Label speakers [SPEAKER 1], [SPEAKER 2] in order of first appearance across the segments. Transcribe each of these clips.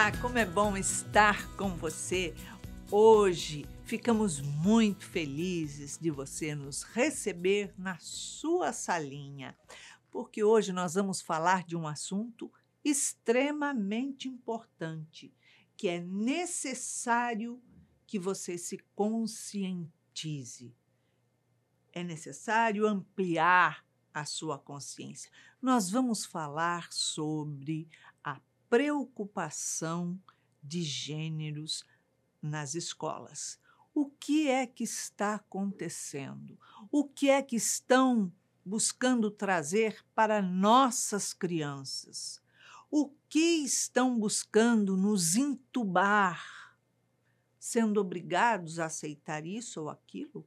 [SPEAKER 1] Olá, como é bom estar com você. Hoje ficamos muito felizes de você nos receber na sua salinha, porque hoje nós vamos falar de um assunto extremamente importante, que é necessário que você se conscientize. É necessário ampliar a sua consciência. Nós vamos falar sobre a preocupação de gêneros nas escolas. O que é que está acontecendo? O que é que estão buscando trazer para nossas crianças? O que estão buscando nos entubar, sendo obrigados a aceitar isso ou aquilo?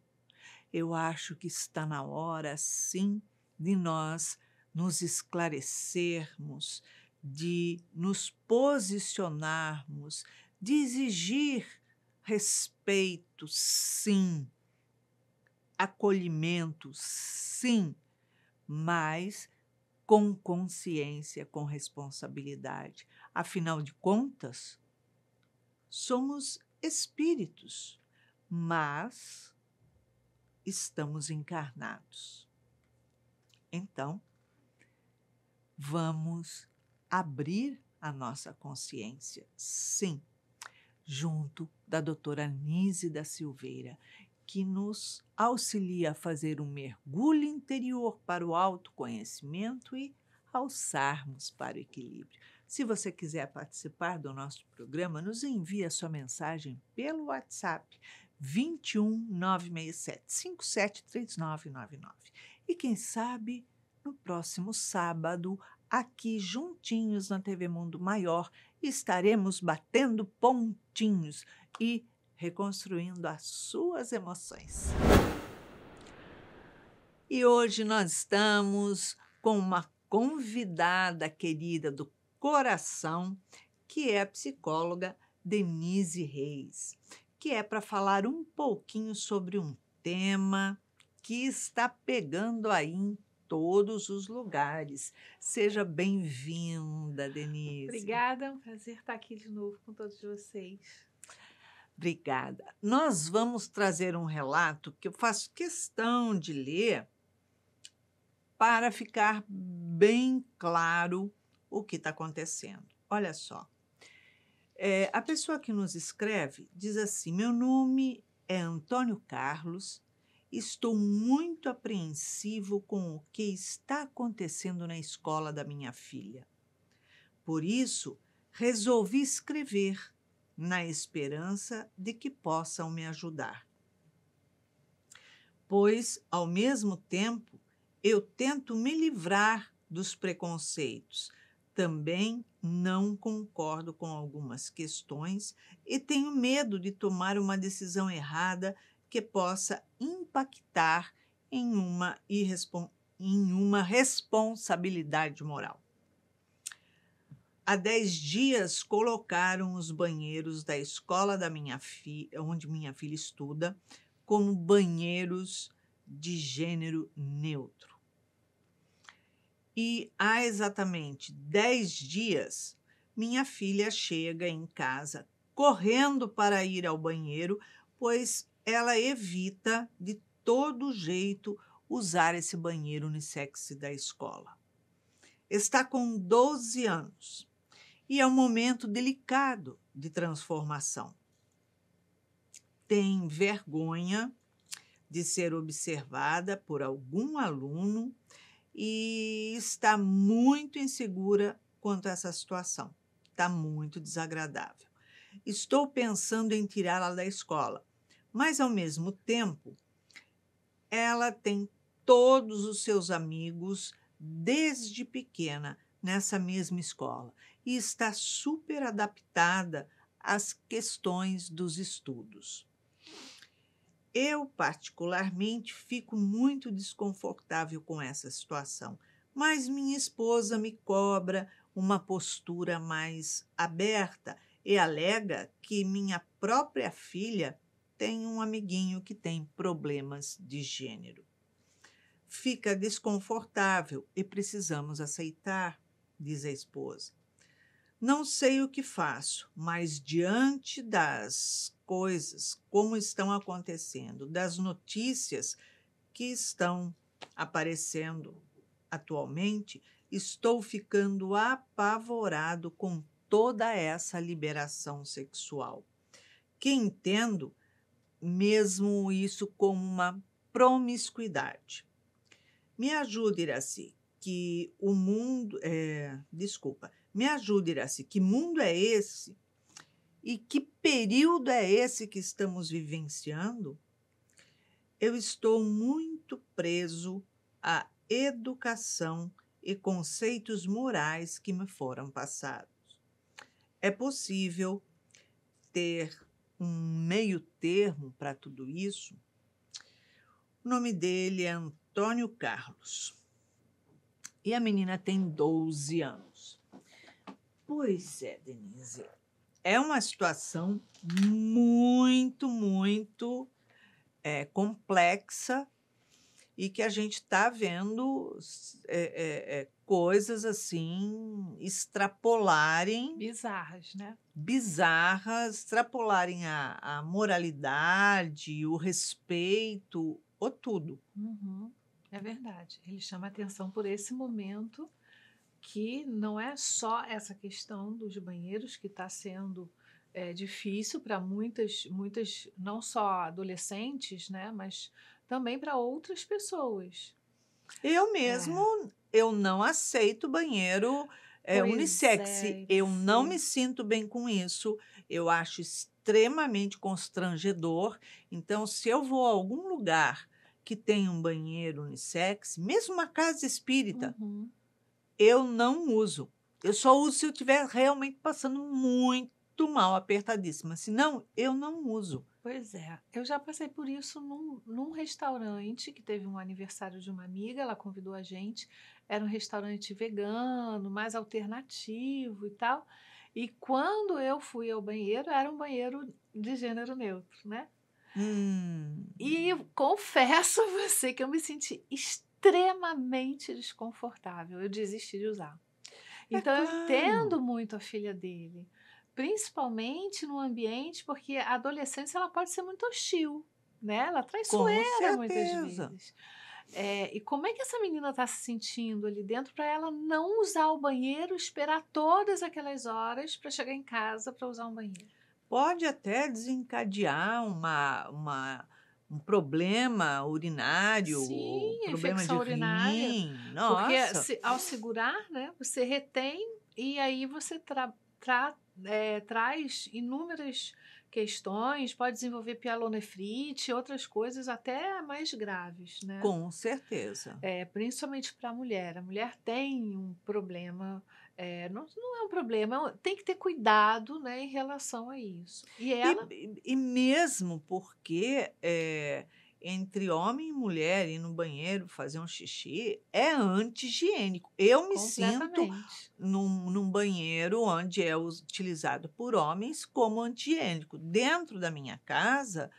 [SPEAKER 1] Eu acho que está na hora, sim, de nós nos esclarecermos, de nos posicionarmos, de exigir respeito, sim, acolhimento, sim, mas com consciência, com responsabilidade. Afinal de contas, somos espíritos, mas estamos encarnados. Então, vamos abrir a nossa consciência, sim, junto da doutora Nise da Silveira, que nos auxilia a fazer um mergulho interior para o autoconhecimento e alçarmos para o equilíbrio. Se você quiser participar do nosso programa, nos envie a sua mensagem pelo WhatsApp 21 967 573999. E quem sabe, no próximo sábado, aqui juntinhos na TV Mundo Maior, estaremos batendo pontinhos e reconstruindo as suas emoções. E hoje nós estamos com uma convidada querida do coração, que é a psicóloga Denise Reis, que é para falar um pouquinho sobre um tema que está pegando aí em todos os lugares. Seja bem-vinda, Denise.
[SPEAKER 2] Obrigada, é um prazer estar aqui de novo com todos vocês.
[SPEAKER 1] Obrigada. Nós vamos trazer um relato que eu faço questão de ler para ficar bem claro o que está acontecendo. Olha só. A pessoa que nos escreve diz assim: meu nome é Antônio Carlos, estou muito apreensivo com o que está acontecendo na escola da minha filha. Por isso, resolvi escrever, na esperança de que possam me ajudar. Pois, ao mesmo tempo, eu tento me livrar dos preconceitos. Também não concordo com algumas questões e tenho medo de tomar uma decisão errada que possa impactar em uma responsabilidade moral. Há 10 dias colocaram os banheiros da escola da minha filha, onde minha filha estuda, como banheiros de gênero neutro. E há exatamente 10 dias, minha filha chega em casa correndo para ir ao banheiro, pois ela evita de todo jeito usar esse banheiro unissex da escola. Está com 12 anos e é um momento delicado de transformação. Tem vergonha de ser observada por algum aluno e está muito insegura quanto a essa situação. Está muito desagradável. Estou pensando em tirá-la da escola, mas, ao mesmo tempo, ela tem todos os seus amigos desde pequena nessa mesma escola e está super adaptada às questões dos estudos. Eu, particularmente, fico muito desconfortável com essa situação, mas minha esposa me cobra uma postura mais aberta e alega que minha própria filha tem um amiguinho que tem problemas de gênero. Fica desconfortável e precisamos aceitar, diz a esposa. Não sei o que faço, mas diante das coisas como estão acontecendo, das notícias que estão aparecendo atualmente, estou ficando apavorado com toda essa liberação sexual, que entendo mesmo isso como uma promiscuidade. Me ajude, Iraci, que o mundo. Desculpa. Me ajude, Iraci, que mundo é esse e que período é esse que estamos vivenciando? Eu estou muito preso à educação e conceitos morais que me foram passados. É possível ter um meio termo para tudo isso? O nome dele é Antônio Carlos. E a menina tem 12 anos. Pois é, Denise. É uma situação muito complexa e que a gente está vendo coisas assim extrapolarem,
[SPEAKER 2] Bizarras, né?
[SPEAKER 1] bizarras, extrapolarem a moralidade, o respeito, ou tudo.
[SPEAKER 2] Uhum. É verdade. Ele chama atenção por esse momento, que não é só essa questão dos banheiros que está sendo difícil para muitas, não só adolescentes, né, mas também para outras pessoas.
[SPEAKER 1] Eu mesmo, eu não aceito banheiro
[SPEAKER 2] Pois
[SPEAKER 1] unissex.
[SPEAKER 2] é,
[SPEAKER 1] Eu não
[SPEAKER 2] Iraci.
[SPEAKER 1] me sinto bem com isso. Eu acho extremamente constrangedor. Então, se eu vou a algum lugar que tem um banheiro unissex, mesmo uma casa espírita,
[SPEAKER 2] Uhum.
[SPEAKER 1] eu não uso. Eu só uso se eu estiver realmente passando muito mal, apertadíssima. Senão, eu não uso.
[SPEAKER 2] Pois é, eu já passei por isso num restaurante que teve um aniversário de uma amiga, ela convidou a gente, era um restaurante vegano, mais alternativo e tal. E quando eu fui ao banheiro, era um banheiro de gênero neutro, né?
[SPEAKER 1] Hum,
[SPEAKER 2] E confesso a você que eu me senti extremamente desconfortável. Eu desisti de usar.
[SPEAKER 1] é
[SPEAKER 2] Então eu
[SPEAKER 1] claro,
[SPEAKER 2] entendo muito a filha dele, principalmente no ambiente, porque a adolescência ela pode ser muito hostil, né? Ela é
[SPEAKER 1] com
[SPEAKER 2] traiçoeira muitas
[SPEAKER 1] certeza.
[SPEAKER 2] vezes. E como é que essa menina está se sentindo ali dentro para ela não usar o banheiro, esperar todas aquelas horas para chegar em casa para usar um banheiro?
[SPEAKER 1] Pode até desencadear um problema urinário, ou
[SPEAKER 2] Sim,
[SPEAKER 1] problema de
[SPEAKER 2] infecção urinária.
[SPEAKER 1] rim.
[SPEAKER 2] Porque
[SPEAKER 1] Nossa,
[SPEAKER 2] ao segurar, né, você retém e aí você traz inúmeras questões, pode desenvolver pielonefrite, outras coisas até mais graves, né?
[SPEAKER 1] com certeza.
[SPEAKER 2] Principalmente para a mulher. A mulher tem um problema, não é um problema, tem que ter cuidado, né, em relação a isso. E ela,
[SPEAKER 1] E mesmo porque entre homem e mulher ir no banheiro fazer um xixi é anti-higiênico. Eu me sinto
[SPEAKER 2] completamente.
[SPEAKER 1] num banheiro onde é utilizado por homens como anti-higiênico. Dentro da minha casa,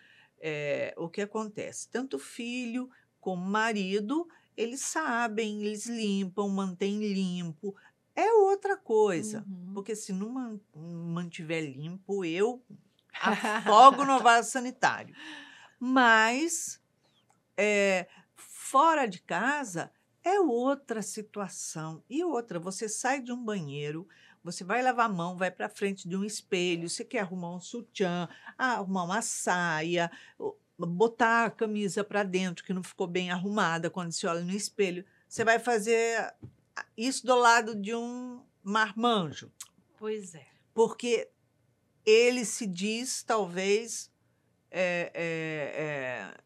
[SPEAKER 1] o que acontece? Tanto filho como marido, eles sabem, eles limpam, mantêm limpo. É outra coisa,
[SPEAKER 2] Uhum.
[SPEAKER 1] porque se não mantiver limpo, eu afogo no vaso sanitário. Mas, fora de casa, é outra situação. E outra, você sai de um banheiro, você vai lavar a mão, vai para frente de um espelho, você quer arrumar um sutiã, arrumar uma saia, botar a camisa para dentro, que não ficou bem arrumada quando se olha no espelho. Você vai fazer isso do lado de um marmanjo,
[SPEAKER 2] Pois é.
[SPEAKER 1] porque ele se diz, talvez,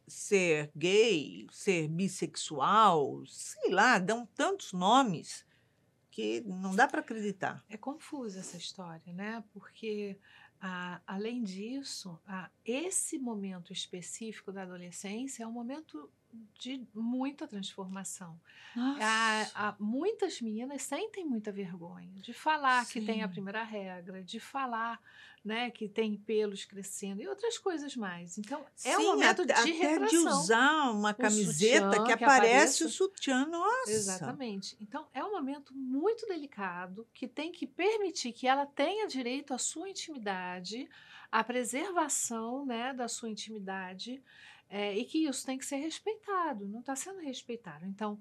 [SPEAKER 1] ser gay, ser bissexual, sei lá, dão tantos nomes que não dá para acreditar.
[SPEAKER 2] É confusa essa história, né? Porque, além disso, esse momento específico da adolescência é um momento de muita transformação.
[SPEAKER 1] Nossa,
[SPEAKER 2] Muitas meninas sentem muita vergonha de falar que tem a
[SPEAKER 1] sim.
[SPEAKER 2] primeira regra, de falar, né, que tem pelos crescendo e outras coisas mais. Então, é um
[SPEAKER 1] Sim,
[SPEAKER 2] momento de
[SPEAKER 1] até de
[SPEAKER 2] retração.
[SPEAKER 1] usar uma
[SPEAKER 2] Um
[SPEAKER 1] camiseta que
[SPEAKER 2] sutiã que
[SPEAKER 1] aparece o
[SPEAKER 2] apareça.
[SPEAKER 1] sutiã, nossa.
[SPEAKER 2] Exatamente. Então, é um momento muito delicado que tem que permitir que ela tenha direito à sua intimidade, à preservação, né, da sua intimidade, e que isso tem que ser respeitado, não está sendo respeitado. Então,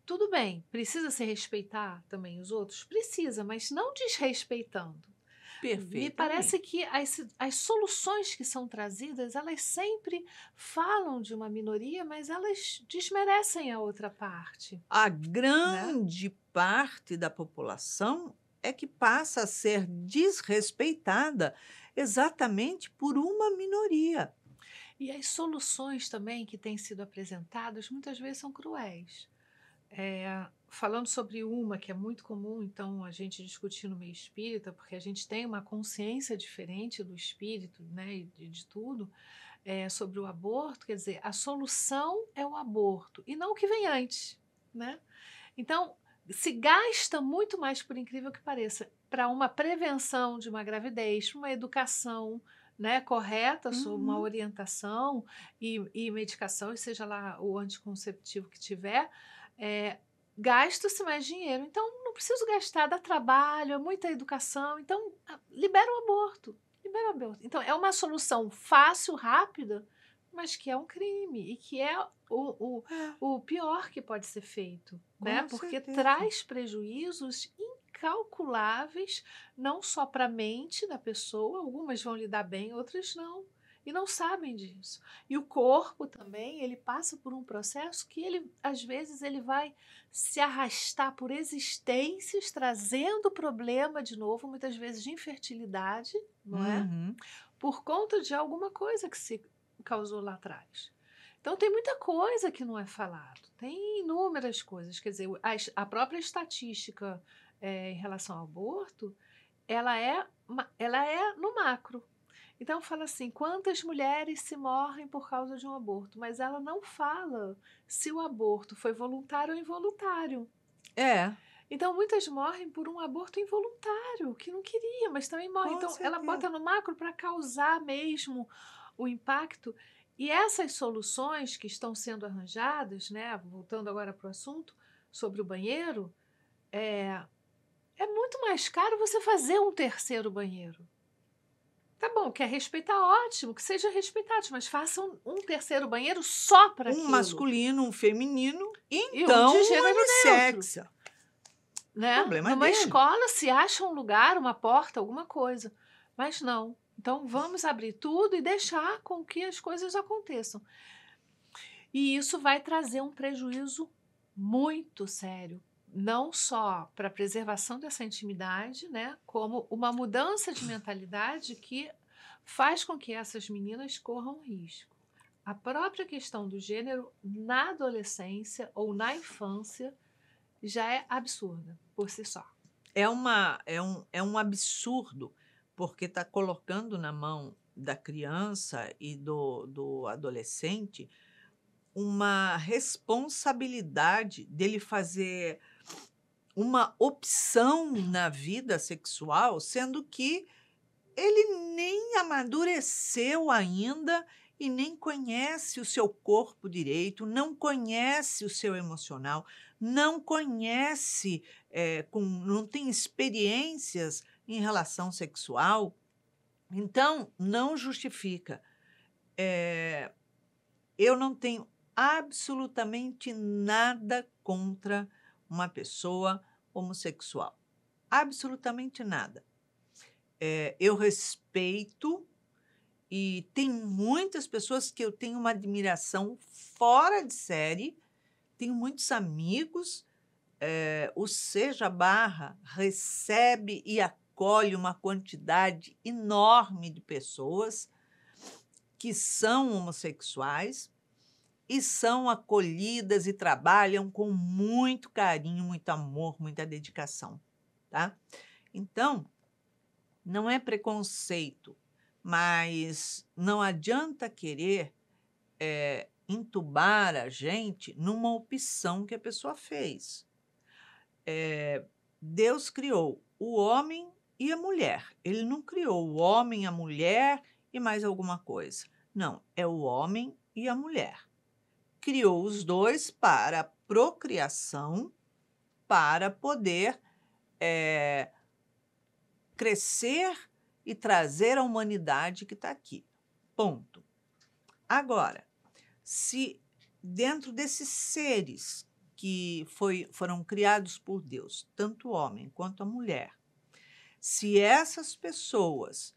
[SPEAKER 2] tudo bem, precisa se respeitar também os outros? Precisa, mas não desrespeitando. Me parece
[SPEAKER 1] Perfeitamente.
[SPEAKER 2] que as soluções que são trazidas, elas sempre falam de uma minoria, mas elas desmerecem a outra parte,
[SPEAKER 1] A
[SPEAKER 2] né?
[SPEAKER 1] grande parte da população é que passa a ser desrespeitada exatamente por uma minoria.
[SPEAKER 2] E as soluções também que têm sido apresentadas muitas vezes são cruéis. Falando sobre uma que é muito comum, então, a gente discutir no meio espírita, porque a gente tem uma consciência diferente do espírito, né, e de tudo, sobre o aborto, quer dizer, a solução é o aborto e não o que vem antes, né? Então, se gasta muito mais, por incrível que pareça, para uma prevenção de uma gravidez, para uma educação, né, correta sobre uma
[SPEAKER 1] Uhum.
[SPEAKER 2] orientação e medicação, e seja lá o anticonceptivo que tiver, gasta-se mais dinheiro. Então, não preciso gastar, dá trabalho, é muita educação. Então, libera o aborto. Libera o aborto. Então, é uma solução fácil, rápida, mas que é um crime e que é
[SPEAKER 1] É,
[SPEAKER 2] o pior que pode ser feito, né?
[SPEAKER 1] com
[SPEAKER 2] Porque
[SPEAKER 1] certeza.
[SPEAKER 2] traz prejuízos incalculáveis, não só para a mente da pessoa, algumas vão lidar bem, outras não. E não sabem disso. E o corpo também, ele passa por um processo que ele, às vezes, ele vai se arrastar por existências, trazendo problema de novo, muitas vezes de infertilidade, não é?
[SPEAKER 1] Uhum.
[SPEAKER 2] Por conta de alguma coisa que se causou lá atrás. Então tem muita coisa que não é falado, tem inúmeras coisas, quer dizer, a própria estatística em relação ao aborto, ela é no macro. Então fala assim, quantas mulheres se morrem por causa de um aborto, mas ela não fala se o aborto foi voluntário ou involuntário.
[SPEAKER 1] É,
[SPEAKER 2] Então muitas morrem por um aborto involuntário, que não queria, mas também morre.
[SPEAKER 1] com
[SPEAKER 2] Então ela
[SPEAKER 1] certeza.
[SPEAKER 2] bota no macro para causar mesmo o impacto. E essas soluções que estão sendo arranjadas, né, voltando agora para o assunto sobre o banheiro, é, é muito mais caro você fazer um terceiro banheiro. Tá bom, quer respeitar, ótimo, que seja respeitado, mas faça um terceiro banheiro só para
[SPEAKER 1] Um
[SPEAKER 2] aquilo.
[SPEAKER 1] masculino, um feminino,
[SPEAKER 2] E um
[SPEAKER 1] então
[SPEAKER 2] de
[SPEAKER 1] um
[SPEAKER 2] gênero neutro.
[SPEAKER 1] unissex. O
[SPEAKER 2] Né?
[SPEAKER 1] problema é
[SPEAKER 2] Numa
[SPEAKER 1] dele.
[SPEAKER 2] escola se acha um lugar, uma porta, alguma coisa, mas não. Então vamos abrir tudo e deixar com que as coisas aconteçam. E isso vai trazer um prejuízo muito sério, não só para a preservação dessa intimidade, né, como uma mudança de mentalidade que faz com que essas meninas corram risco. A própria questão do gênero na adolescência ou na infância já é absurda por si só.
[SPEAKER 1] É um absurdo, porque está colocando na mão da criança e do adolescente uma responsabilidade dele fazer uma opção na vida sexual, sendo que ele nem amadureceu ainda e nem conhece o seu corpo direito, não conhece o seu emocional, não conhece, não tem experiências em relação sexual, então não justifica. Eu não tenho absolutamente nada contra uma pessoa homossexual, absolutamente nada. Eu respeito. E tem muitas pessoas que eu tenho uma admiração fora de série, tenho muitos amigos, o Seja Barra recebe e acolhe uma quantidade enorme de pessoas que são homossexuais e são acolhidas e trabalham com muito carinho, muito amor, muita dedicação, tá? Então, não é preconceito, mas não adianta querer entubar a gente numa opção que a pessoa fez. Deus criou o homem e a mulher. Ele não criou o homem, a mulher e mais alguma coisa. Não, é o homem e a mulher. Criou os dois para a procriação para poder crescer e trazer a humanidade que está aqui. Ponto. Agora, se dentro desses seres que foram criados por Deus, tanto o homem quanto a mulher, se essas pessoas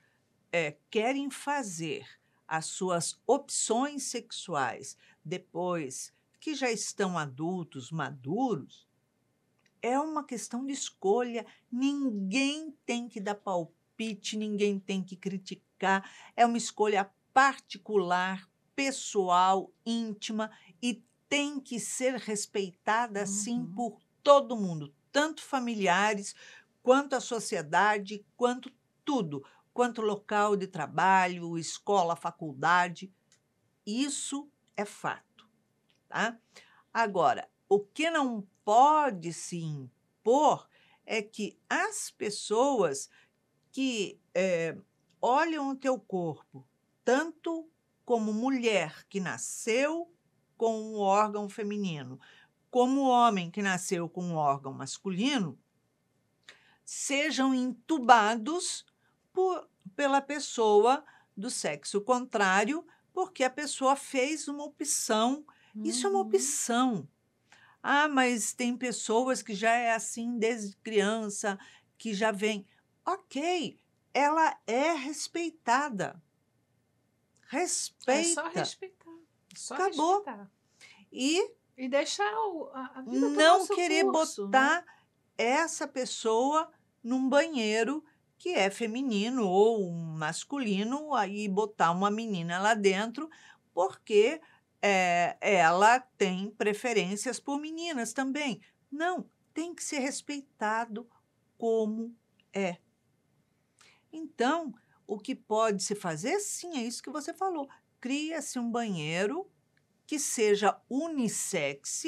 [SPEAKER 1] querem fazer as suas opções sexuais depois que já estão adultos, maduros, é uma questão de escolha. Ninguém tem que dar palpite, ninguém tem que criticar. É uma escolha particular, pessoal, íntima e tem que ser respeitada, sim, por todo mundo, tanto familiares, quanto a sociedade, quanto tudo, quanto local de trabalho, escola, faculdade. Isso é fato, tá? Agora, o que não pode se impor é que as pessoas que olham o teu corpo, tanto como mulher que nasceu com um órgão feminino, como homem que nasceu com um órgão masculino, sejam entubados pela pessoa do sexo contrário, porque a pessoa fez uma opção. Isso é uma opção. Ah, mas tem pessoas que já é assim desde criança, que já vem. Ok, ela é respeitada. Respeita.
[SPEAKER 2] É só respeitar. Só
[SPEAKER 1] Acabou.
[SPEAKER 2] respeitar.
[SPEAKER 1] E
[SPEAKER 2] deixar a vida tomar o
[SPEAKER 1] não
[SPEAKER 2] seu
[SPEAKER 1] querer
[SPEAKER 2] curso,
[SPEAKER 1] botar
[SPEAKER 2] né?
[SPEAKER 1] essa pessoa num banheiro que é feminino ou um masculino, aí botar uma menina lá dentro, porque ela tem preferências por meninas também. Não, tem que ser respeitado como é. Então, o que pode se fazer, sim, é isso que você falou. Cria-se um banheiro que seja unissex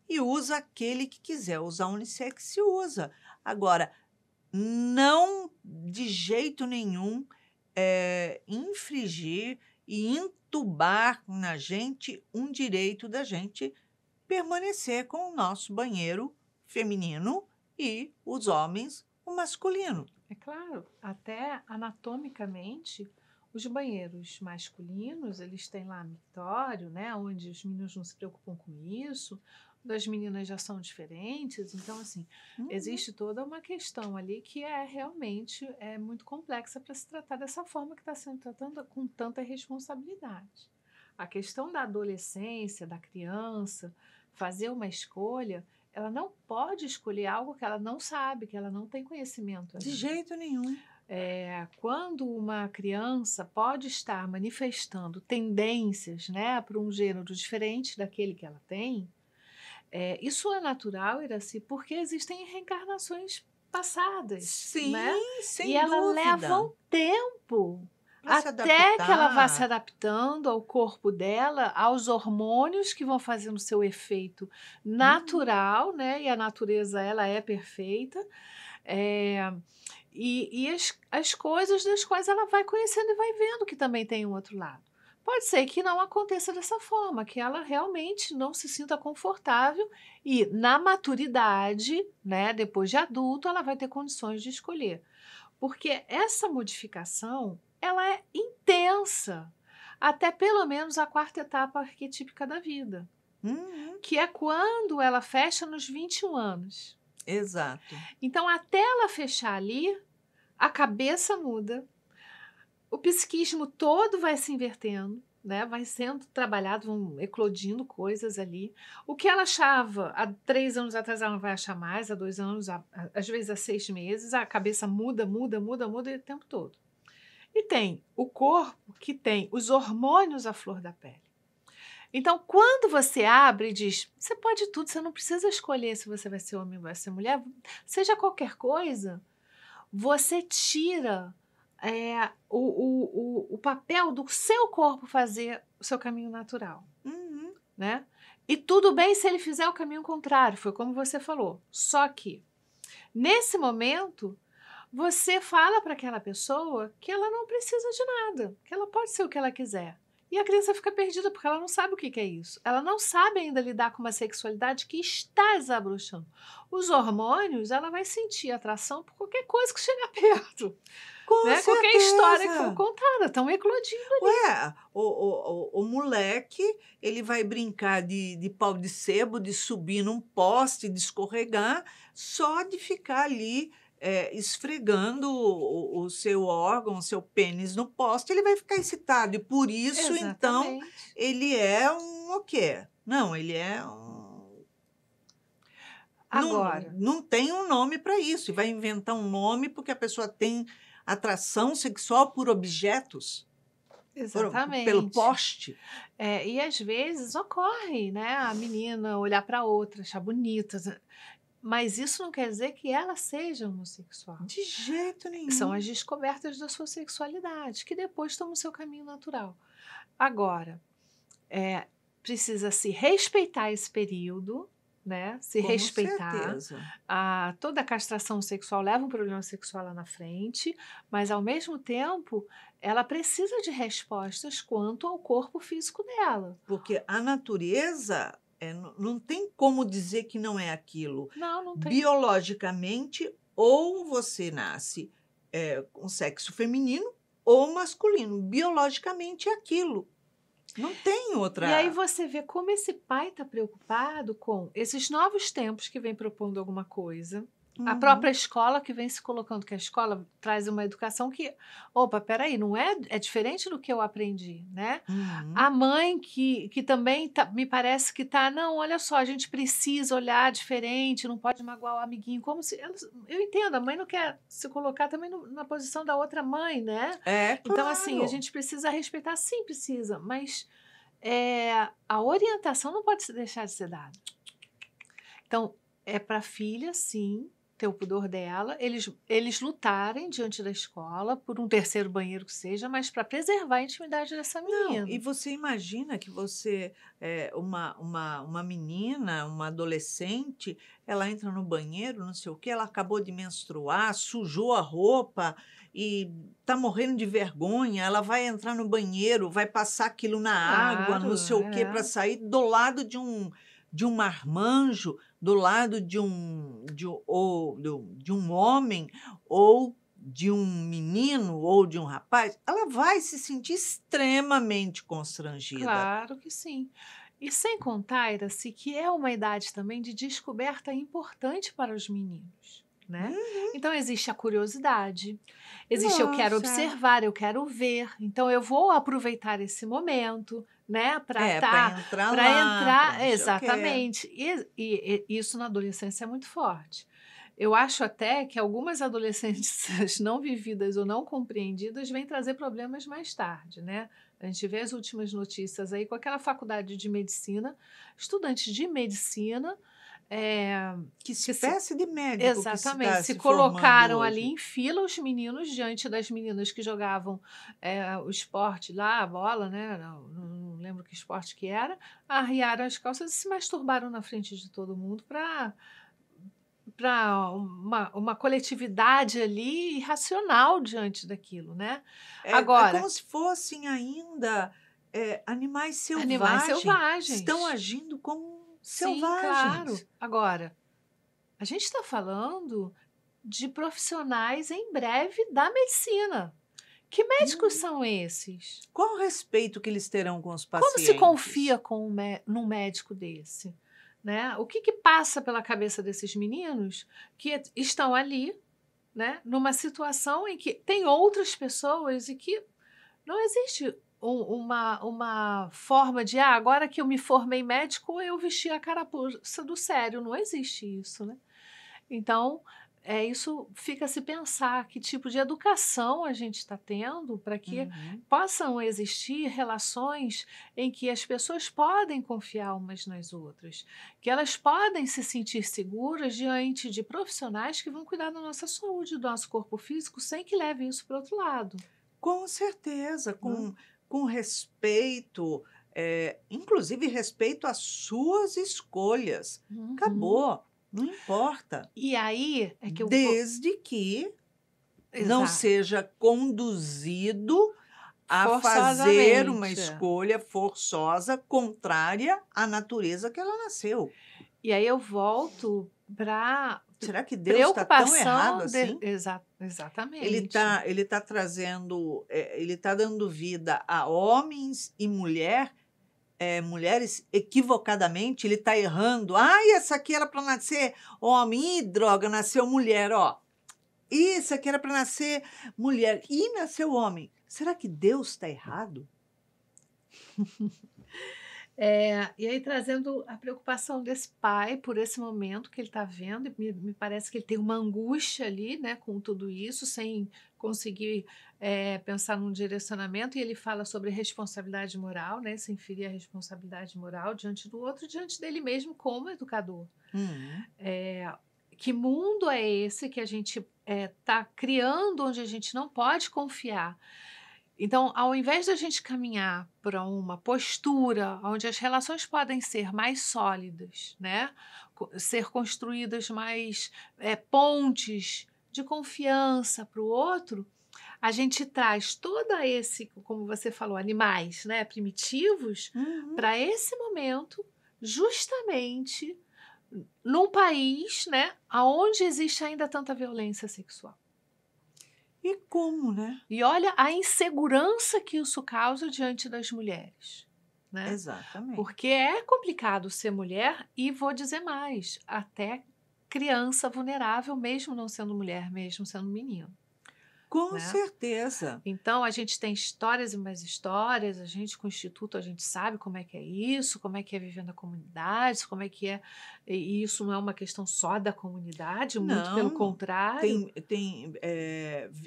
[SPEAKER 1] e usa aquele que quiser usar unissex se usa. Agora, não de jeito nenhum infringir e entubar na gente um direito da gente permanecer com o nosso banheiro feminino e os homens o masculino.
[SPEAKER 2] É claro, até anatomicamente, os banheiros masculinos, eles têm lá mictório, né, onde os meninos não se preocupam com isso, das meninas já são diferentes, então assim, existe toda uma questão ali que realmente muito complexa para se tratar dessa forma que está sendo tratada com tanta responsabilidade. A questão da adolescência, da criança, fazer uma escolha, ela não pode escolher algo que ela não sabe, que ela não tem conhecimento ainda.
[SPEAKER 1] De jeito nenhum.
[SPEAKER 2] Quando uma criança pode estar manifestando tendências, né, para um gênero diferente daquele que ela tem, isso é natural, Iraci, porque existem reencarnações passadas.
[SPEAKER 1] Sim,
[SPEAKER 2] né?
[SPEAKER 1] sem
[SPEAKER 2] E ela
[SPEAKER 1] dúvida.
[SPEAKER 2] leva um tempo
[SPEAKER 1] Pra se
[SPEAKER 2] até que ela vá se
[SPEAKER 1] adaptar.
[SPEAKER 2] adaptando ao corpo dela, aos hormônios que vão fazendo seu efeito natural, né? E a natureza, ela é perfeita. E as coisas das quais ela vai conhecendo e vai vendo que também tem um outro lado. Pode ser que não aconteça dessa forma, que ela realmente não se sinta confortável e na maturidade, né, depois de adulto, ela vai ter condições de escolher. Porque essa modificação, ela é intensa, até pelo menos a quarta etapa arquetípica da vida, que é quando ela fecha nos 21 anos.
[SPEAKER 1] Exato.
[SPEAKER 2] Então, até ela fechar ali, a cabeça muda, o psiquismo todo vai se invertendo, né? Vai sendo trabalhado, vão eclodindo coisas ali. O que ela achava há 3 anos atrás, ela não vai achar mais, há 2 anos, às vezes há 6 meses, a cabeça muda o tempo todo. E tem o corpo que tem os hormônios à flor da pele. Então, quando você abre e diz, você pode tudo, você não precisa escolher se você vai ser homem ou vai ser mulher, seja qualquer coisa, você tira o papel do seu corpo fazer o seu caminho natural. Né? E tudo bem se ele fizer o caminho contrário, foi como você falou. Só que, nesse momento, você fala para aquela pessoa que ela não precisa de nada, que ela pode ser o que ela quiser. E a criança fica perdida porque ela não sabe o que que é isso. Ela não sabe ainda lidar com uma sexualidade que está desabrochando. Os hormônios, ela vai sentir atração por qualquer coisa que chegar perto,
[SPEAKER 1] Com
[SPEAKER 2] né? Qualquer história que for
[SPEAKER 1] certeza.
[SPEAKER 2] contada, estão eclodindo ali.
[SPEAKER 1] Ué, o moleque, ele vai brincar de pau de sebo, de subir num poste, de escorregar, só de ficar ali esfregando o seu órgão, o seu pênis no poste, ele vai ficar excitado. E por isso, então,
[SPEAKER 2] Exatamente.
[SPEAKER 1] ele é um o quê? Não, ele é um. Não,
[SPEAKER 2] Agora,
[SPEAKER 1] não tem um nome para isso. E vai inventar um nome porque a pessoa tem atração sexual por objetos. Pelo
[SPEAKER 2] exatamente.
[SPEAKER 1] poste.
[SPEAKER 2] E às vezes ocorre, né? A menina olhar para outra, achar bonita, mas isso não quer dizer que ela seja homossexual.
[SPEAKER 1] De jeito
[SPEAKER 2] São
[SPEAKER 1] nenhum.
[SPEAKER 2] as descobertas da sua sexualidade, que depois tomam o seu caminho natural. Agora, precisa se respeitar esse período, né? Se
[SPEAKER 1] Com
[SPEAKER 2] respeitar.
[SPEAKER 1] certeza.
[SPEAKER 2] Toda a castração sexual leva um problema sexual lá na frente, mas ao mesmo tempo ela precisa de respostas quanto ao corpo físico dela.
[SPEAKER 1] Porque a natureza não tem como dizer que não é aquilo.
[SPEAKER 2] Não tem.
[SPEAKER 1] Biologicamente, ou você nasce com sexo feminino ou masculino. Biologicamente é aquilo. Não tem outra.
[SPEAKER 2] E aí você vê como esse pai está preocupado com esses novos tempos que vem propondo alguma coisa. A
[SPEAKER 1] Uhum.
[SPEAKER 2] própria escola que vem se colocando, que a escola traz uma educação que, opa, peraí, não é diferente do que eu aprendi, né?
[SPEAKER 1] Uhum.
[SPEAKER 2] A mãe que também me parece que está, não, olha só, a gente precisa olhar diferente, não pode magoar o amiguinho, como se, eu entendo, a mãe não quer se colocar também na posição da outra mãe, né? Então, assim, a gente precisa respeitar, sim, precisa, mas a orientação não pode deixar de ser dada. Então, é para a filha, sim, ter o pudor dela, eles lutarem diante da escola por um terceiro banheiro que seja, mas para preservar a intimidade dessa menina.
[SPEAKER 1] Não, e você imagina que você, uma menina, uma adolescente, ela entra no banheiro, não sei o quê, ela acabou de menstruar, sujou a roupa e está morrendo de vergonha, ela vai entrar no banheiro, vai passar aquilo na água, não sei o quê, para sair do lado de um marmanjo, do lado de um homem ou de um menino ou de um rapaz, ela vai se sentir extremamente constrangida.
[SPEAKER 2] Claro que sim. E sem contar, Iraci, que é uma idade também de descoberta importante para os meninos, né? Então existe a curiosidade, existe eu quero
[SPEAKER 1] Nossa.
[SPEAKER 2] observar, eu quero ver, então eu vou aproveitar esse momento, né, para
[SPEAKER 1] entrar
[SPEAKER 2] para
[SPEAKER 1] lá,
[SPEAKER 2] entrar,
[SPEAKER 1] pra não sei o quê.
[SPEAKER 2] exatamente. E isso na adolescência é muito forte. Eu acho até que algumas adolescências não vividas ou não compreendidas vêm trazer problemas mais tarde, né? A gente vê as últimas notícias aí com aquela faculdade de medicina, estudantes de medicina.
[SPEAKER 1] Que espécie de médico
[SPEAKER 2] Exatamente,
[SPEAKER 1] que está
[SPEAKER 2] se
[SPEAKER 1] formando
[SPEAKER 2] colocaram
[SPEAKER 1] hoje?
[SPEAKER 2] ali em fila os meninos diante das meninas que jogavam o esporte lá, a bola, né? Não lembro que esporte que era, arriaram as calças e se masturbaram na frente de todo mundo para uma coletividade ali irracional diante daquilo, né? Agora,
[SPEAKER 1] como se fossem ainda animais selvagens.
[SPEAKER 2] animais selvagens.
[SPEAKER 1] Estão agindo como
[SPEAKER 2] sim,
[SPEAKER 1] selvagens.
[SPEAKER 2] claro. Agora, a gente está falando de profissionais em breve da medicina. Que médicos são esses?
[SPEAKER 1] Qual o respeito que eles terão com os pacientes?
[SPEAKER 2] Como se confia num médico desse? Né? O que passa pela cabeça desses meninos que estão ali, né, numa situação em que tem outras pessoas e que não existe uma forma de agora que eu me formei médico, eu vesti a carapuça do sério. Não existe isso, né? Então, isso fica a se pensar que tipo de educação a gente está tendo para que possam existir relações em que as pessoas podem confiar umas nas outras, que elas podem se sentir seguras diante de profissionais que vão cuidar da nossa saúde, do nosso corpo físico, sem que leve isso para o outro lado.
[SPEAKER 1] Com certeza, com respeito, inclusive respeito às suas escolhas. Acabou. Não importa.
[SPEAKER 2] E aí é que
[SPEAKER 1] desde que não seja conduzido a fazer uma
[SPEAKER 2] Forçosamente.
[SPEAKER 1] escolha forçosa, contrária à natureza que ela nasceu.
[SPEAKER 2] E aí eu volto para
[SPEAKER 1] Será que Deus está tão errado
[SPEAKER 2] preocupação
[SPEAKER 1] assim?
[SPEAKER 2] exatamente.
[SPEAKER 1] Ele tá trazendo, ele tá dando vida a homens e mulheres equivocadamente, ele está errando. Ai, essa aqui era para nascer homem, ih, droga, nasceu mulher, ó. Isso aqui era para nascer mulher e nasceu homem. Será que Deus está errado?
[SPEAKER 2] E aí trazendo a preocupação desse pai por esse momento que ele está vendo, e me parece que ele tem uma angústia ali, né, com tudo isso, sem conseguir pensar num direcionamento, e ele fala sobre responsabilidade moral, né, sem ferir a responsabilidade moral diante do outro, diante dele mesmo como educador.
[SPEAKER 1] Uhum.
[SPEAKER 2] Que mundo é esse que a gente está criando, onde a gente não pode confiar? Então, ao invés da gente caminhar para uma postura onde as relações podem ser mais sólidas, né? Ser construídas mais pontes de confiança para o outro, a gente traz toda esse, como você falou, animais, né, primitivos,
[SPEAKER 1] Uhum.
[SPEAKER 2] para esse momento, justamente num país, né, onde existe ainda tanta violência sexual.
[SPEAKER 1] E como, né?
[SPEAKER 2] E olha a insegurança que isso causa diante das mulheres, né?
[SPEAKER 1] Exatamente.
[SPEAKER 2] Porque é complicado ser mulher e vou dizer mais, até criança vulnerável, mesmo não sendo mulher, mesmo sendo menino.
[SPEAKER 1] Com
[SPEAKER 2] Né?
[SPEAKER 1] certeza.
[SPEAKER 2] Então a gente tem histórias e mais histórias, a gente com o Instituto, a gente sabe como é que é isso, como é que é viver na comunidade, como é que é, e isso não é uma questão só da comunidade, muito pelo
[SPEAKER 1] Não,
[SPEAKER 2] contrário.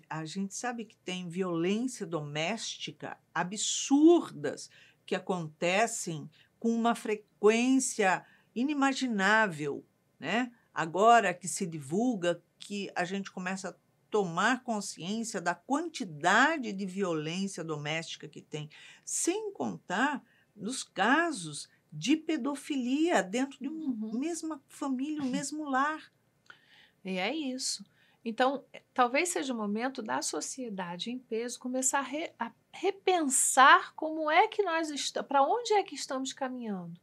[SPEAKER 1] a gente sabe que tem violência doméstica absurdas que acontecem com uma frequência inimaginável, né? Agora que se divulga, que a gente começa a tomar consciência da quantidade de violência doméstica que tem, sem contar nos casos de pedofilia dentro de uma
[SPEAKER 2] Uhum.
[SPEAKER 1] mesma família, um mesmo lar.
[SPEAKER 2] E é isso. Então, talvez seja o momento da sociedade em peso começar a repensar como é que nós estamos, para onde é que estamos caminhando,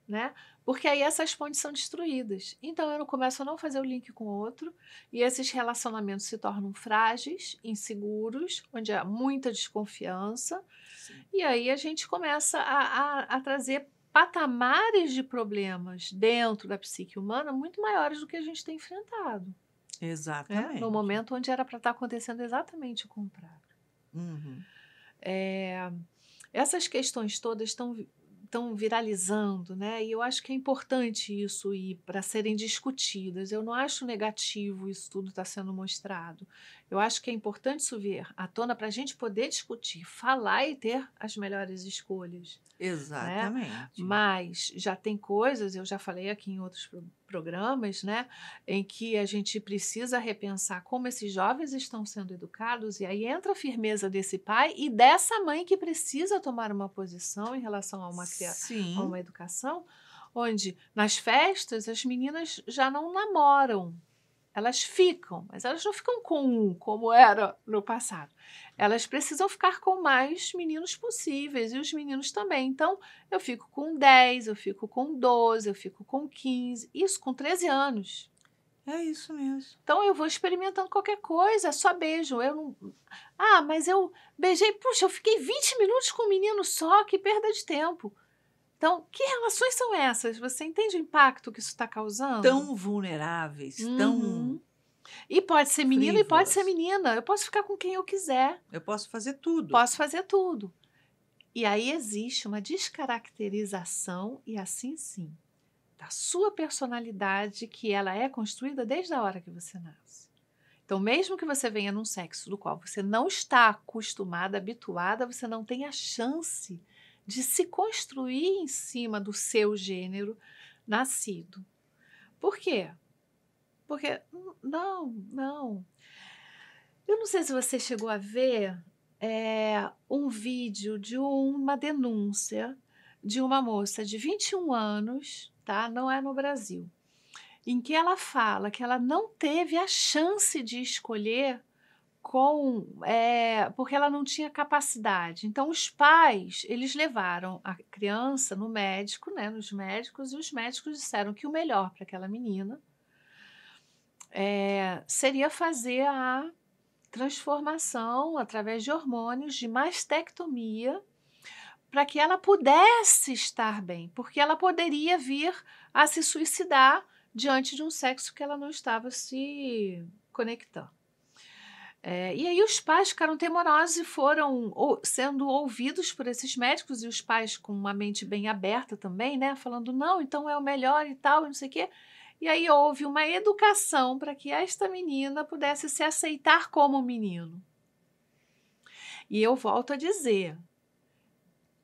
[SPEAKER 2] né? Porque aí essas pontes são destruídas. Então eu não começo a não fazer o link com o outro, e esses relacionamentos se tornam frágeis, inseguros, onde há muita desconfiança,
[SPEAKER 1] Sim.
[SPEAKER 2] e aí a gente começa a trazer patamares de problemas dentro da psique humana muito maiores do que a gente tem enfrentado.
[SPEAKER 1] Exatamente.
[SPEAKER 2] No momento onde era para estar acontecendo exatamente o contrário.
[SPEAKER 1] Uhum.
[SPEAKER 2] Essas questões todas estão viralizando, né? E eu acho que é importante isso ir para serem discutidas. Eu não acho negativo isso tudo estar sendo mostrado. Eu acho que é importante isso vir à tona para a gente poder discutir, falar e ter as melhores escolhas.
[SPEAKER 1] Exatamente.
[SPEAKER 2] Mas já tem coisas, eu já falei aqui em outros programas, né, em que a gente precisa repensar como esses jovens estão sendo educados, e aí entra a firmeza desse pai e dessa mãe que precisa tomar uma posição em relação a a
[SPEAKER 1] Sim,
[SPEAKER 2] uma educação, onde nas festas as meninas já não namoram. Elas ficam, mas elas não ficam com um, como era no passado. Elas precisam ficar com mais meninos possíveis, e os meninos também. Então, eu fico com 10, eu fico com 12, eu fico com 15, isso com 13 anos.
[SPEAKER 1] é isso mesmo.
[SPEAKER 2] Então, eu vou experimentando qualquer coisa, só beijo. Eu não. Ah, mas eu beijei, puxa, eu fiquei 20 minutos com um menino só, que perda de tempo. Então, que relações são essas? Você entende o impacto que isso está causando?
[SPEAKER 1] Tão vulneráveis, tão
[SPEAKER 2] Uhum. E pode ser menino e pode ser
[SPEAKER 1] frívolas.
[SPEAKER 2] menina. Eu posso ficar com quem eu quiser.
[SPEAKER 1] Eu posso fazer tudo.
[SPEAKER 2] Posso fazer tudo. E aí existe uma descaracterização, e assim sim, da sua personalidade, que ela é construída desde a hora que você nasce. Então, mesmo que você venha num sexo do qual você não está acostumada, habituada, você não tem a chance de se construir em cima do seu gênero nascido. Por quê? Porque não. Eu não sei se você chegou a ver um vídeo de uma denúncia de uma moça de 21 anos, tá? Não é no Brasil, em que ela fala que ela não teve a chance de escolher porque ela não tinha capacidade. Então, os pais, eles levaram a criança no médico, né, nos médicos, e os médicos disseram que o melhor para aquela menina seria fazer a transformação através de hormônios, de mastectomia, para que ela pudesse estar bem, porque ela poderia vir a se suicidar diante de um sexo que ela não estava se conectando. E aí os pais ficaram temerosos e foram sendo ouvidos por esses médicos, e os pais com uma mente bem aberta também, né, falando, não, então é o melhor e tal, e não sei o quê. E aí houve uma educação para que esta menina pudesse se aceitar como menino. E eu volto a dizer,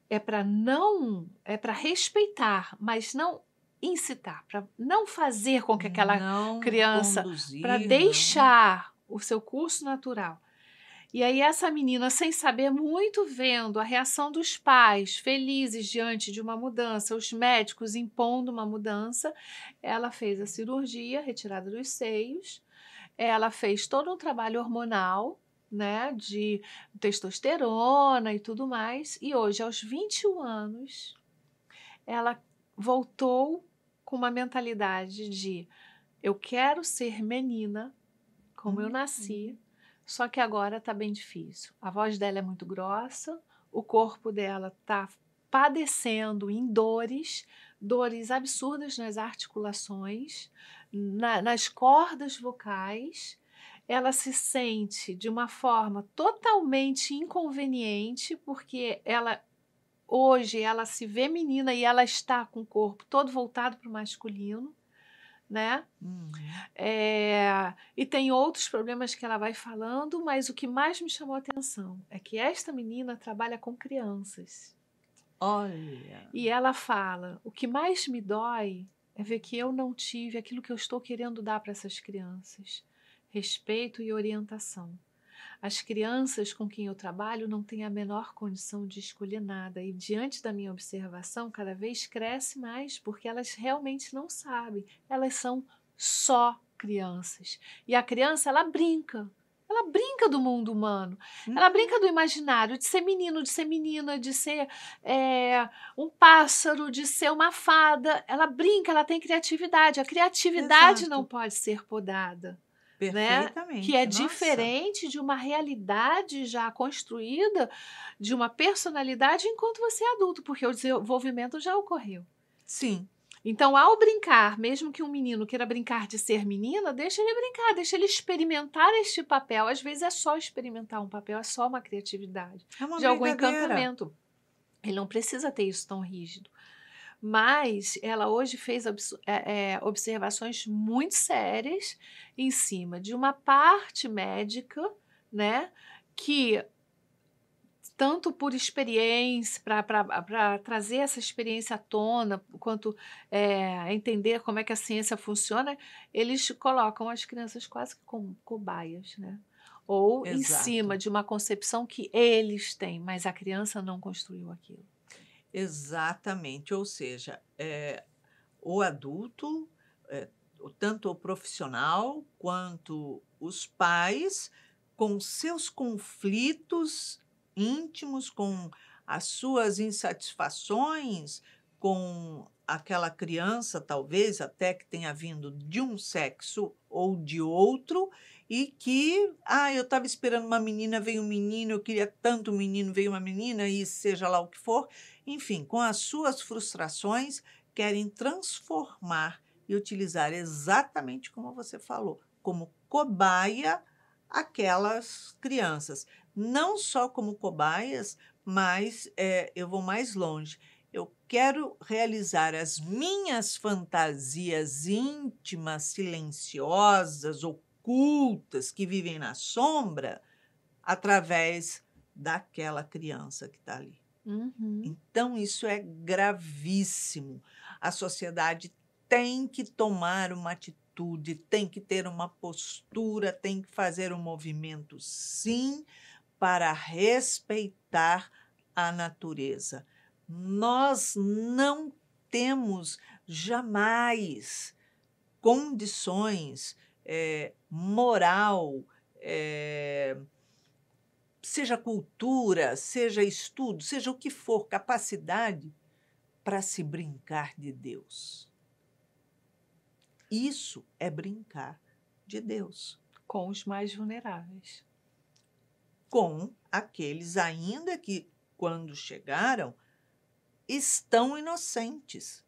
[SPEAKER 2] é para respeitar, mas não incitar, para não fazer com que aquela
[SPEAKER 1] Não
[SPEAKER 2] criança, para
[SPEAKER 1] conduzir, não.
[SPEAKER 2] deixar o seu curso natural. E aí essa menina, sem saber muito, vendo a reação dos pais felizes diante de uma mudança, os médicos impondo uma mudança, ela fez a cirurgia, retirada dos seios, ela fez todo um trabalho hormonal, né, de testosterona e tudo mais, e hoje, aos 21 anos, ela voltou com uma mentalidade de eu quero ser menina, como eu nasci, só que agora está bem difícil. A voz dela é muito grossa, o corpo dela está padecendo em dores absurdas nas articulações, nas cordas vocais. Ela se sente de uma forma totalmente inconveniente, porque hoje ela se vê menina e ela está com o corpo todo voltado para o masculino, né? E tem outros problemas que ela vai falando, mas o que mais me chamou a atenção é que esta menina trabalha com crianças.
[SPEAKER 1] Olha.
[SPEAKER 2] E ela fala, o que mais me dói é ver que eu não tive aquilo que eu estou querendo dar para essas crianças, respeito e orientação. As crianças com quem eu trabalho não têm a menor condição de escolher nada, e diante da minha observação, cada vez cresce mais, porque elas realmente não sabem, elas são só crianças. E a criança, ela brinca do mundo humano, ela brinca do imaginário, de ser menino, de ser menina, de ser um pássaro, de ser uma fada, ela brinca, ela tem criatividade, a criatividade não pode ser podada.
[SPEAKER 1] Perfeitamente.
[SPEAKER 2] Né? Que é
[SPEAKER 1] Nossa.
[SPEAKER 2] diferente de uma realidade já construída, de uma personalidade enquanto você é adulto, porque o desenvolvimento já ocorreu.
[SPEAKER 1] Sim.
[SPEAKER 2] Então, ao brincar, mesmo que um menino queira brincar de ser menina, deixa ele brincar, deixa ele experimentar este papel. Às vezes é só experimentar um papel, é só uma criatividade, de algum encantamento. Ele não precisa ter isso tão rígido. Mas ela hoje fez observações muito sérias em cima de uma parte médica, né, que tanto por experiência, para trazer essa experiência à tona, quanto entender como é que a ciência funciona, eles colocam as crianças quase que como cobaias, né? Ou em cima de uma concepção que eles têm, mas a criança não construiu aquilo.
[SPEAKER 1] Exatamente, ou seja, o adulto, tanto o profissional quanto os pais, com seus conflitos íntimos, com as suas insatisfações, com aquela criança, talvez até que tenha vindo de um sexo ou de outro, e que, eu estava esperando uma menina, veio um menino, eu queria tanto um menino, veio uma menina, e seja lá o que for. Enfim, com as suas frustrações, querem transformar e utilizar exatamente como você falou, como cobaia aquelas crianças. Não só como cobaias, mas eu vou mais longe. Eu quero realizar as minhas fantasias íntimas, silenciosas, ocultas, que vivem na sombra, através daquela criança que está ali. Então, isso é gravíssimo. A sociedade tem que tomar uma atitude, tem que ter uma postura, tem que fazer um movimento, sim, para respeitar a natureza. Nós não temos jamais condições, moral, seja cultura, seja estudo, seja o que for, capacidade para se brincar de Deus. Isso é brincar de Deus
[SPEAKER 2] Com os mais vulneráveis.
[SPEAKER 1] com aqueles ainda que, quando chegaram, estão inocentes.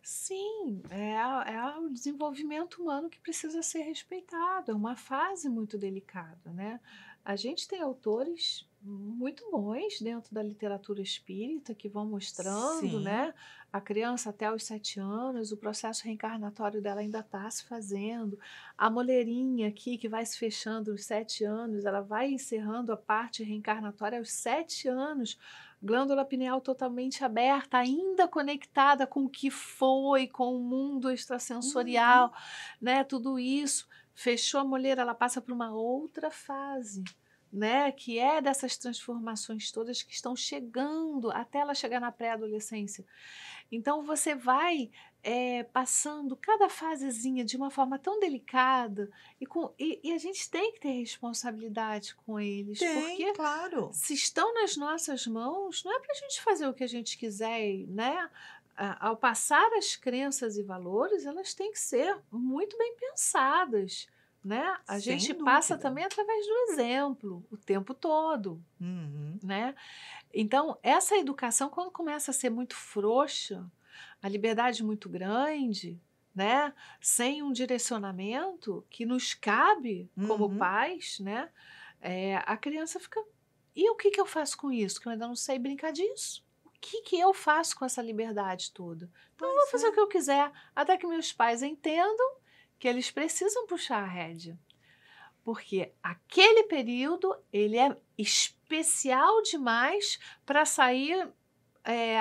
[SPEAKER 2] Sim, é o desenvolvimento humano que precisa ser respeitado, é uma fase muito delicada, né? A gente tem autores muito bons dentro da literatura espírita que vão mostrando,
[SPEAKER 1] Sim,
[SPEAKER 2] né? A criança até os 7 anos, o processo reencarnatório dela ainda está se fazendo. A moleirinha aqui, que vai se fechando aos 7 anos, ela vai encerrando a parte reencarnatória aos 7 anos, glândula pineal totalmente aberta, ainda conectada com o que foi, com o mundo extrasensorial, né? Tudo isso. Fechou a moleira, ela passa por uma outra fase, né? Que é dessas transformações todas que estão chegando até ela chegar na pré-adolescência. Então você vai passando cada fasezinha de uma forma tão delicada e a gente tem que ter responsabilidade com eles,
[SPEAKER 1] tem,
[SPEAKER 2] porque
[SPEAKER 1] claro.
[SPEAKER 2] se estão nas nossas mãos, não é para a gente fazer o que a gente quiser, né? Ao passar as crenças e valores, elas têm que ser muito bem pensadas, né? A
[SPEAKER 1] Sem
[SPEAKER 2] gente passa
[SPEAKER 1] dúvida.
[SPEAKER 2] também através do exemplo o tempo todo,
[SPEAKER 1] Uhum.
[SPEAKER 2] né? Então, essa educação, quando começa a ser muito frouxa, a liberdade muito grande, né? Sem um direcionamento que nos cabe como
[SPEAKER 1] Uhum.
[SPEAKER 2] pais, né? A criança fica. E o que eu faço com isso? Que eu ainda não sei brincar disso. O que eu faço com essa liberdade toda? Então, eu vou
[SPEAKER 1] Pois
[SPEAKER 2] fazer o
[SPEAKER 1] é.
[SPEAKER 2] que eu quiser, até que meus pais entendam que eles precisam puxar a rédea. Porque aquele período, ele é especial demais para sair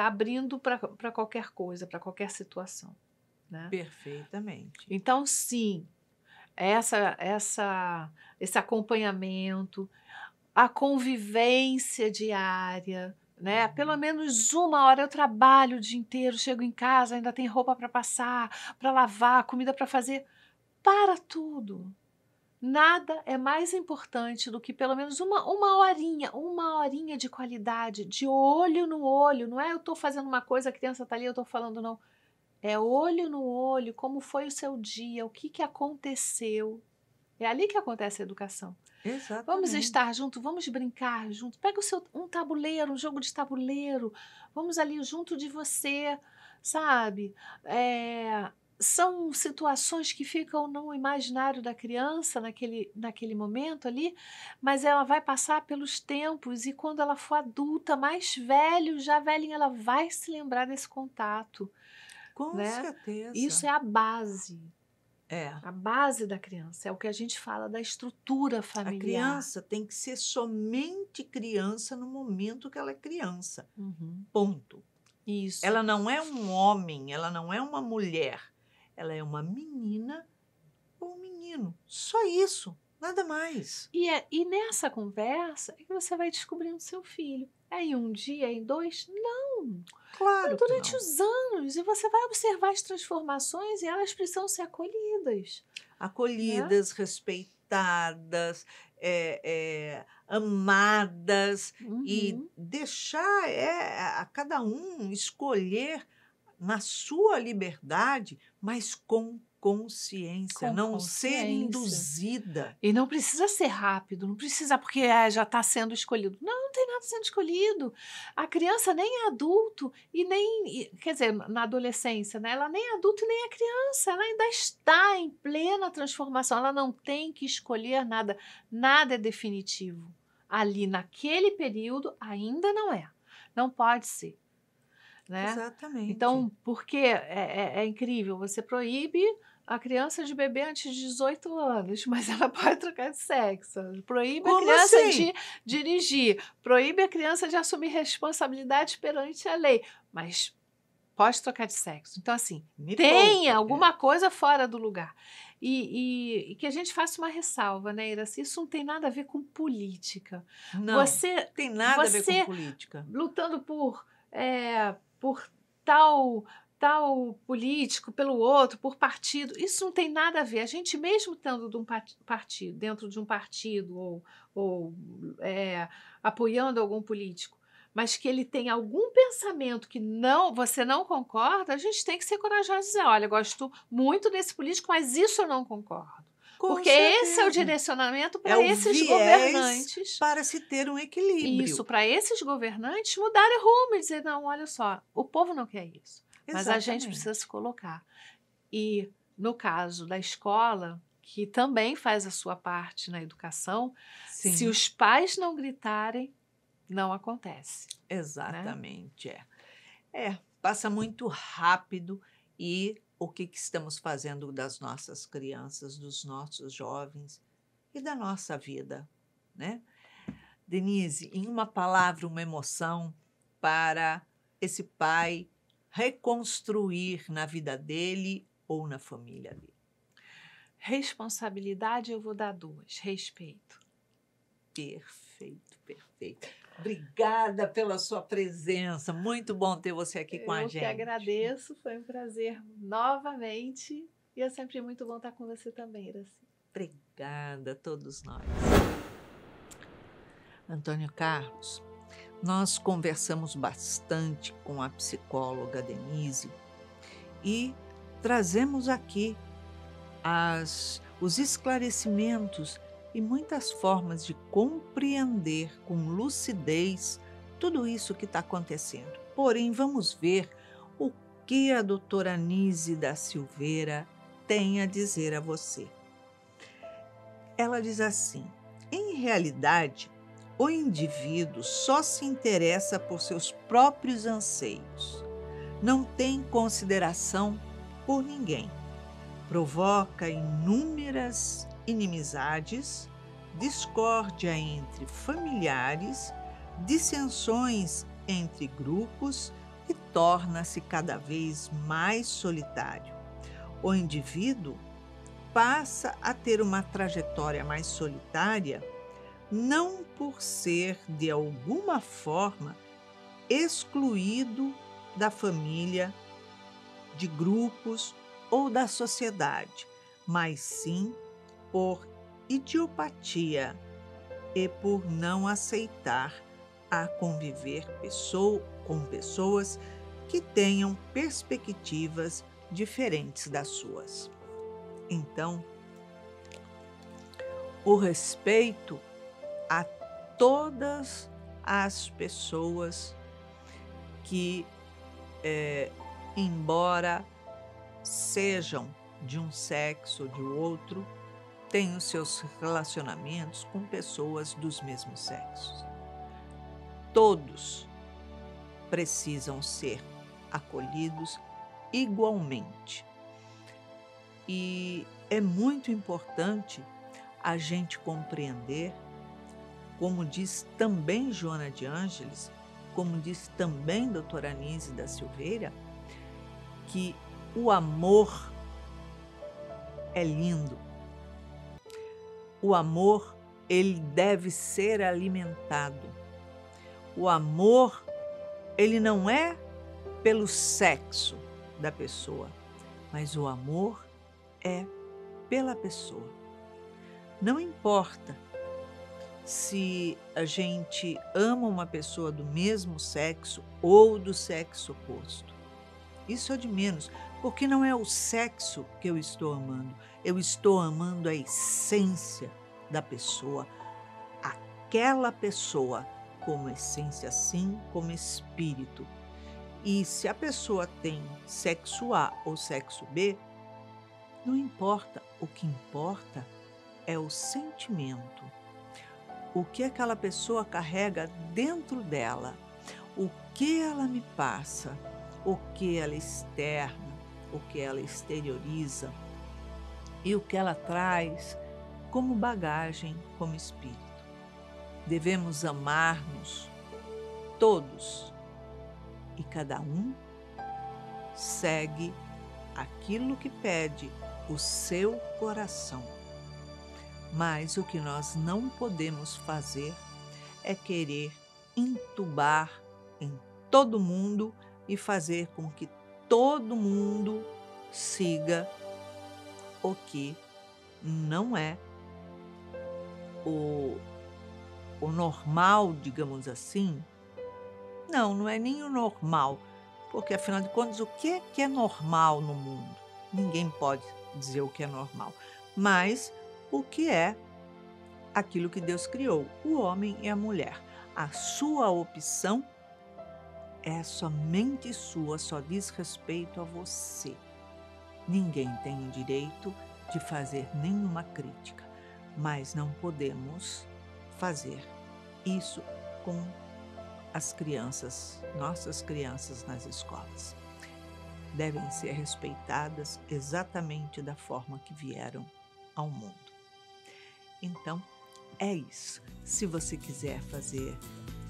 [SPEAKER 2] abrindo para qualquer coisa, para qualquer situação, né?
[SPEAKER 1] Perfeitamente.
[SPEAKER 2] Então, sim, esse acompanhamento, a convivência diária, né? Pelo menos 1 hora eu trabalho o dia inteiro, chego em casa, ainda tem roupa para passar, para lavar, comida para fazer. Para tudo. Nada é mais importante do que pelo menos uma horinha de qualidade, de olho no olho. Não é eu estou fazendo uma coisa, a criança está ali, eu estou falando, não. É olho no olho, como foi o seu dia, o que aconteceu. É ali que acontece a educação. Vamos
[SPEAKER 1] Exatamente.
[SPEAKER 2] estar junto, vamos brincar junto. Pega um tabuleiro, um jogo de tabuleiro. Vamos ali junto de você, sabe? São situações que ficam no imaginário da criança naquele momento ali, mas ela vai passar pelos tempos e quando ela for adulta, mais velho, já velhinha, ela vai se lembrar desse contato,
[SPEAKER 1] Com
[SPEAKER 2] né?
[SPEAKER 1] certeza.
[SPEAKER 2] Isso é
[SPEAKER 1] É.
[SPEAKER 2] a base da criança, é o que a gente fala da estrutura
[SPEAKER 1] A
[SPEAKER 2] familiar.
[SPEAKER 1] criança tem que ser somente criança no momento que ela é criança.
[SPEAKER 2] Uhum.
[SPEAKER 1] Ponto.
[SPEAKER 2] Isso.
[SPEAKER 1] Ela não é um homem, ela não é uma mulher. Ela é uma menina ou um menino. Só isso, nada mais.
[SPEAKER 2] E nessa conversa é que você vai descobrindo seu filho. É em um dia, em 2? Não. É
[SPEAKER 1] Claro que
[SPEAKER 2] durante
[SPEAKER 1] não.
[SPEAKER 2] os anos. E você vai observar as transformações e elas precisam ser acolhidas, né?
[SPEAKER 1] Acolhidas, respeitadas, amadas e
[SPEAKER 2] Uhum.
[SPEAKER 1] deixar a cada um escolher na sua liberdade, mas com consciência,
[SPEAKER 2] Com
[SPEAKER 1] não ser
[SPEAKER 2] consciência.
[SPEAKER 1] induzida.
[SPEAKER 2] E não precisa ser rápido, não precisa porque já está sendo escolhido. Não, não tem nada sendo escolhido. A criança nem é adulto e nem, quer dizer, na adolescência, né? Ela nem é adulto e nem é criança, ela ainda está em plena transformação, ela não tem que escolher nada, nada é definitivo. Ali naquele período ainda não é, não pode ser, né?
[SPEAKER 1] Exatamente.
[SPEAKER 2] Então, porque é incrível, você proíbe a criança de beber antes de 18 anos, mas ela pode trocar de sexo. Proíbe a
[SPEAKER 1] Como
[SPEAKER 2] criança
[SPEAKER 1] assim?
[SPEAKER 2] de dirigir, proíbe a criança de assumir responsabilidade perante a lei, mas pode trocar de sexo. Então, assim,
[SPEAKER 1] Me
[SPEAKER 2] tem
[SPEAKER 1] poupe.
[SPEAKER 2] alguma coisa fora do lugar. E que a gente faça uma ressalva, né, Iraci? Isso não tem nada a ver com política.
[SPEAKER 1] Não,
[SPEAKER 2] Você,
[SPEAKER 1] tem nada a ver com
[SPEAKER 2] você
[SPEAKER 1] política.
[SPEAKER 2] lutando por tal tal político pelo outro, por partido. Isso não tem nada a ver. A gente mesmo estando de um partido, dentro de um partido ou apoiando algum político, mas que ele tem algum pensamento que você não concorda, a gente tem que ser corajoso e dizer, olha, eu gosto muito desse político, mas isso eu não concordo.
[SPEAKER 1] Com
[SPEAKER 2] Porque esse é o
[SPEAKER 1] certeza.
[SPEAKER 2] direcionamento
[SPEAKER 1] É
[SPEAKER 2] para
[SPEAKER 1] o
[SPEAKER 2] esses
[SPEAKER 1] viés
[SPEAKER 2] governantes.
[SPEAKER 1] para se ter um equilíbrio.
[SPEAKER 2] Isso, para esses governantes mudarem rumo e dizer, não, olha só, o povo não quer isso. Mas a gente precisa se colocar. E, no caso da escola, que também faz a sua parte na educação,
[SPEAKER 1] Sim.
[SPEAKER 2] se os pais não gritarem, não acontece.
[SPEAKER 1] Exatamente, né? Passa muito rápido e o que estamos fazendo das nossas crianças, dos nossos jovens e da nossa vida, né? Denise, em uma palavra, uma emoção para esse pai reconstruir na vida dele ou na família dele.
[SPEAKER 2] Responsabilidade eu vou dar 2, respeito.
[SPEAKER 1] Perfeito, perfeito. Obrigada pela sua presença. Muito bom ter você aqui com a gente.
[SPEAKER 2] Eu que agradeço, foi um prazer novamente. E é sempre muito bom estar com você também, Iraci.
[SPEAKER 1] Obrigada a todos nós. Antônio Carlos, nós conversamos bastante com a psicóloga Denise e trazemos aqui os esclarecimentos e muitas formas de compreender com lucidez tudo isso que está acontecendo. Porém, vamos ver o que a doutora Anísia da Silveira tem a dizer a você. Ela diz assim: em realidade, o indivíduo só se interessa por seus próprios anseios, não tem consideração por ninguém, provoca inúmeras inimizades, discórdia entre familiares, dissensões entre grupos e torna-se cada vez mais solitário. O indivíduo passa a ter uma trajetória mais solitária, não por ser, de alguma forma, excluído da família, de grupos ou da sociedade, mas sim por idiopatia e por não aceitar a conviver com pessoas que tenham perspectivas diferentes das suas. Então, o respeito a todas as pessoas que, embora sejam de um sexo ou de outro, têm os seus relacionamentos com pessoas dos mesmos sexos. Todos precisam ser acolhidos igualmente. E é muito importante a gente compreender, como diz também Joana de Ângeles, como diz também doutora Anísia da Silveira, que o amor é lindo. O amor, ele deve ser alimentado. O amor, ele não é pelo sexo da pessoa, mas o amor é pela pessoa. Não importa se a gente ama uma pessoa do mesmo sexo ou do sexo oposto. Isso é de menos, porque não é o sexo que eu estou amando. Eu estou amando a essência da pessoa, aquela pessoa como essência, assim como espírito. E se a pessoa tem sexo A ou sexo B, não importa. O que importa é o sentimento. O que aquela pessoa carrega dentro dela, o que ela me passa, o que ela externa, o que ela exterioriza e o que ela traz como bagagem, como espírito. Devemos amar-nos todos e cada um segue aquilo que pede o seu coração. Mas o que nós não podemos fazer é querer entubar em todo mundo e fazer com que todo mundo siga o que não é o, o normal, digamos assim. Não, não é nem o normal, porque afinal de contas, o que é normal no mundo? Ninguém pode dizer o que é normal, mas o que é aquilo que Deus criou, o homem e a mulher. A sua opção é somente sua, só diz respeito a você. Ninguém tem o direito de fazer nenhuma crítica, mas não podemos fazer isso com as crianças, nossas crianças nas escolas. Devem ser respeitadas exatamente da forma que vieram ao mundo. Então, é isso. Se você quiser fazer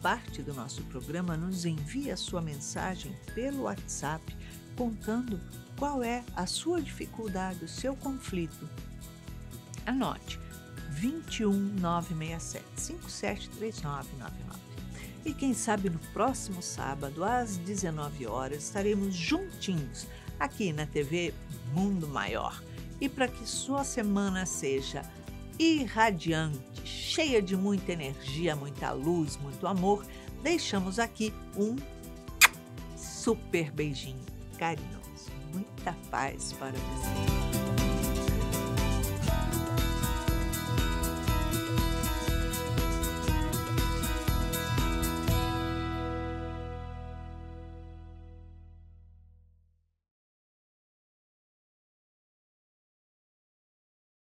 [SPEAKER 1] parte do nosso programa, nos envie a sua mensagem pelo WhatsApp contando qual é a sua dificuldade, o seu conflito. Anote 21 967 573999. E quem sabe no próximo sábado, às 19 horas, estaremos juntinhos aqui na TV Mundo Maior. E para que sua semana seja irradiante, cheia de muita energia, muita luz, muito amor, deixamos aqui um super beijinho carinhoso. Muita paz para você.